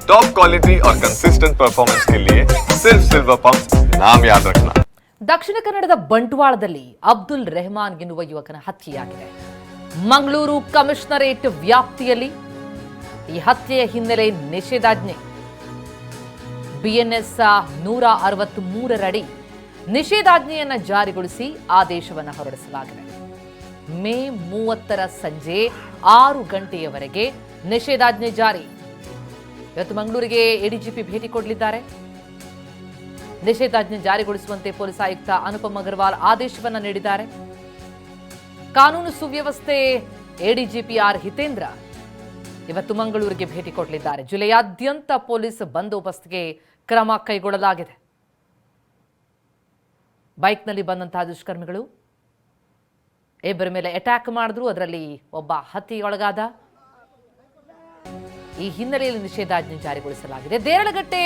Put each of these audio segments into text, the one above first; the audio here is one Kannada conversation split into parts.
टॉप क्वालिटी और कंसिस्टेंट परफॉर्मेंस के लिए सिर्फ सिल्वर पंप नाम याद रखना। ದಕ್ಷಿಣ ಕನ್ನಡದ ಬಂಟ್ವಾಳದಲ್ಲಿ ಅಬ್ದುಲ್ ರೆಹಮಾನ್ ಎನ್ನುವ ಯುವಕನ ಹತ್ಯೆಯಾಗಿದೆ. ಮಂಗಳೂರು ಕಮಿಷನರೇಟ್ ವ್ಯಾಪ್ತಿಯಲ್ಲಿ ಈ ಹತ್ಯೆಯ ಹಿನ್ನೆಲೆ ನಿಷೇಧಾಜ್ಞೆ. ಬಿಎನ್ಎಸ್ 163ರಡಿ ನಿಷೇಧಾಜ್ಞೆಯನ್ನು ಜಾರಿಗೊಳಿಸಿ ಆದೇಶವನ್ನು ಹೊರಡಿಸಲಾಗಿದೆ. ಮೇ 30ರ ಸಂಜೆ 6 ಗಂಟೆಯವರೆಗೆ ನಿಷೇಧಾಜ್ಞೆ ಜಾರಿ. ಇವತ್ತು ಮಂಗಳೂರಿಗೆ ಎಡಿಜಿಪಿ ಭೇಟಿ ಕೊಡಲಿದ್ದಾರೆ. ನಿಷೇಧಾಜ್ಞೆ ಜಾರಿಗೊಳಿಸುವಂತೆ ಪೊಲೀಸ್ ಆಯುಕ್ತ ಅನುಪಮ್ ಅಗರ್ವಾಲ್ ಆದೇಶವನ್ನು ನೀಡಿದ್ದಾರೆ. ಕಾನೂನು ಸುವ್ಯವಸ್ಥೆ ಎಡಿಜಿಪಿ ಆರ್ ಹಿತೇಂದ್ರ ಇವತ್ತು ಮಂಗಳೂರಿಗೆ ಭೇಟಿ ಕೊಡಲಿದ್ದಾರೆ. ಜಿಲ್ಲೆಯಾದ್ಯಂತ ಪೊಲೀಸ್ ಬಂದೋಬಸ್ತ್ಗೆ ಕ್ರಮ ಕೈಗೊಳ್ಳಲಾಗಿದೆ. ಬೈಕ್ನಲ್ಲಿ ಬಂದಂತಹ ದುಷ್ಕರ್ಮಿಗಳು ಇಬ್ಬರ ಮೇಲೆ ಅಟ್ಯಾಕ್ ಮಾಡಿದ್ರು. ಅದರಲ್ಲಿ ಒಬ್ಬ ಹತ್ಯೆಗೊಳಗಾದ. ಈ ಹಿನ್ನೆಲೆಯಲ್ಲಿ ನಿಷೇಧಾಜ್ಞೆ ಜಾರಿಗೊಳಿಸಲಾಗಿದೆ. ದೇರಳಗಟ್ಟೆ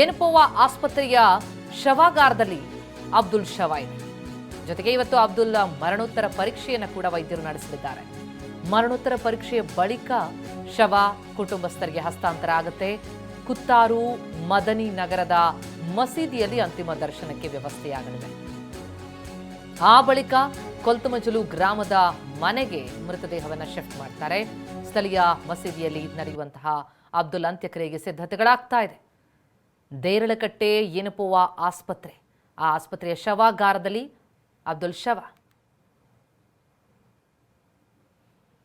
ಎನ್ಪೋವಾ ಆಸ್ಪತ್ರೆಯ ಶವಾಗಾರದಲ್ಲಿ ಅಬ್ದುಲ್ ಶವ ಇದೆ. ಜೊತೆಗೆ ಇವತ್ತು ಅಬ್ದುಲ್ ಮರಣೋತ್ತರ ಪರೀಕ್ಷೆಯನ್ನು ಕೂಡ ವೈದ್ಯರು ನಡೆಸಲಿದ್ದಾರೆ. ಮರಣೋತ್ತರ ಪರೀಕ್ಷೆಯ ಬಳಿಕ ಶವ ಕುಟುಂಬಸ್ಥರಿಗೆ ಹಸ್ತಾಂತರ ಆಗುತ್ತೆ. ಕುತ್ತಾರು ಮದನಿ ನಗರದ ಮಸೀದಿಯಲ್ಲಿ ಅಂತಿಮ ದರ್ಶನಕ್ಕೆ ವ್ಯವಸ್ಥೆಯಾಗಲಿದೆ. ಆ ಬಳಿಕ ಕೊಲ್ತಮಜಲು ಗ್ರಾಮದ ಮನೆಗೆ ಮೃತದೇಹವನ್ನು ಶಿಫ್ಟ್ ಮಾಡ್ತಾರೆ. ಸ್ಥಳೀಯ ಮಸೀದಿಯಲ್ಲಿ ನಡೆಯುವಂತಹ ಅಬ್ದುಲ್ ಅಂತ್ಯಕ್ರಿಯೆಗೆ ಸಿದ್ಧತೆಗಳಾಗ್ತಾ ಇದೆ. ದೇರಳಕಟ್ಟೆ ಎನಪೋವಾ ಆಸ್ಪತ್ರೆ, ಆ ಆಸ್ಪತ್ರೆಯ ಶವಾಗಾರದಲ್ಲಿ ಅಬ್ದುಲ್ ಶವ.